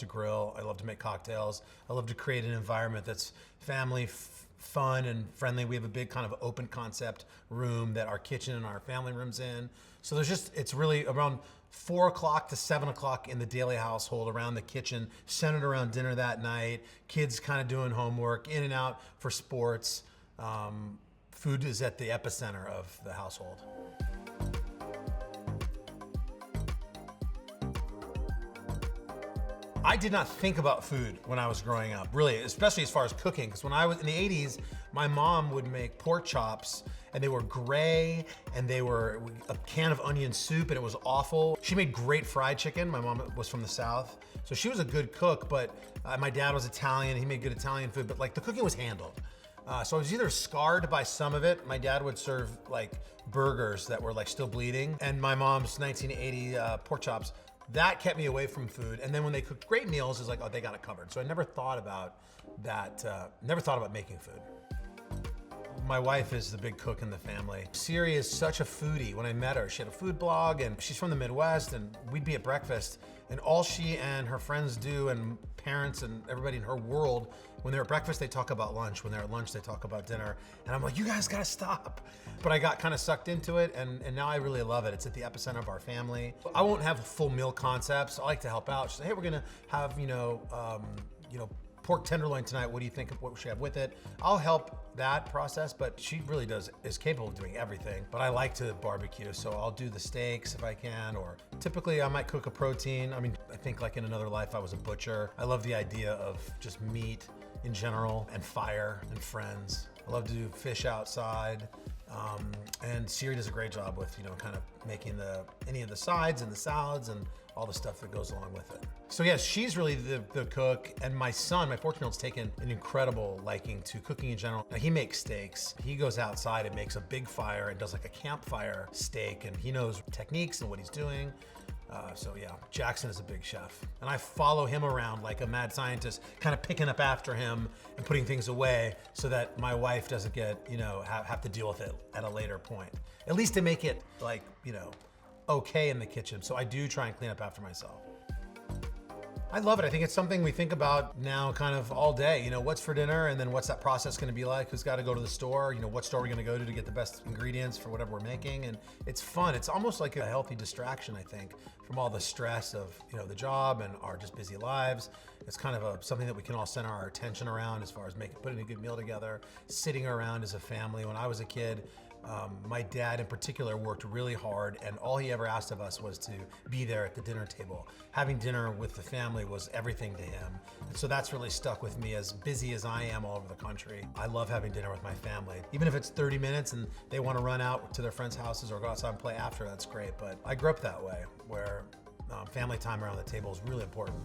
to grill. I love to make cocktails. I love to create an environment that's family fun and friendly. We have a big kind of open concept room that our kitchen and our family room's in. So it's really around 4 o'clock to 7 o'clock in the Daly household around the kitchen, centered around dinner that night, kids kind of doing homework, in and out for sports. Food is at the epicenter of the household. I did not think about food when I was growing up, really, especially as far as cooking. Because when I was in the 80s, my mom would make pork chops and they were gray and they were a can of onion soup and it was awful. She made great fried chicken. My mom was from the South. So she was a good cook, but my dad was Italian. He made good Italian food, but like the cooking was handled. So I was either scarred by some of it. My dad would serve like burgers that were like still bleeding, and my mom's 1980 pork chops. That kept me away from food. And then when they cooked great meals, it's like, oh, they got it covered. So I never thought about that, never thought about making food. My wife is the big cook in the family. Siri is such a foodie. When I met her, she had a food blog and she's from the Midwest, and we'd be at breakfast and all she and her friends do, and parents and everybody in her world, when they're at breakfast, they talk about lunch. When they're at lunch, they talk about dinner. And I'm like, you guys gotta stop. But I got kind of sucked into it, and now I really love it. It's at the epicenter of our family. I won't have full meal concepts. I like to help out. She's like, hey, we're gonna have, pork tenderloin tonight. What do you think of what we should have with it? I'll help that process, but she really is capable of doing everything. But I like to barbecue, so I'll do the steaks if I can, or typically I might cook a protein. I mean, I think like in another life I was a butcher. I love the idea of just meat in general, and fire and friends. I love to do fish outside. And Siri does a great job with, kind of making any of the sides and the salads and all the stuff that goes along with it. So yes, she's really the cook, and my son, my 14-year-old's taken an incredible liking to cooking in general. Now, he makes steaks. He goes outside and makes a big fire and does like a campfire steak, and he knows techniques and what he's doing. So yeah, Jackson is a big chef. And I follow him around like a mad scientist, kind of picking up after him and putting things away so that my wife doesn't get, have to deal with it at a later point. At least to make it like, okay in the kitchen. So I do try and clean up after myself. I love it. I think it's something we think about now kind of all day. What's for dinner, and then what's that process gonna be like? Who's gotta go to the store? What store are we gonna go to get the best ingredients for whatever we're making? And it's fun. It's almost like a healthy distraction, I think, from all the stress of the job and our just busy lives. It's kind of something that we can all center our attention around as far as putting a good meal together, sitting around as a family. When I was a kid, my dad in particular worked really hard, and all he ever asked of us was to be there at the dinner table. Having dinner with the family was everything to him. And so that's really stuck with me. As busy as I am all over the country, I love having dinner with my family. Even if it's 30 minutes and they want to run out to their friends' houses or go outside and play after, that's great. But I grew up that way, where family time around the table is really important.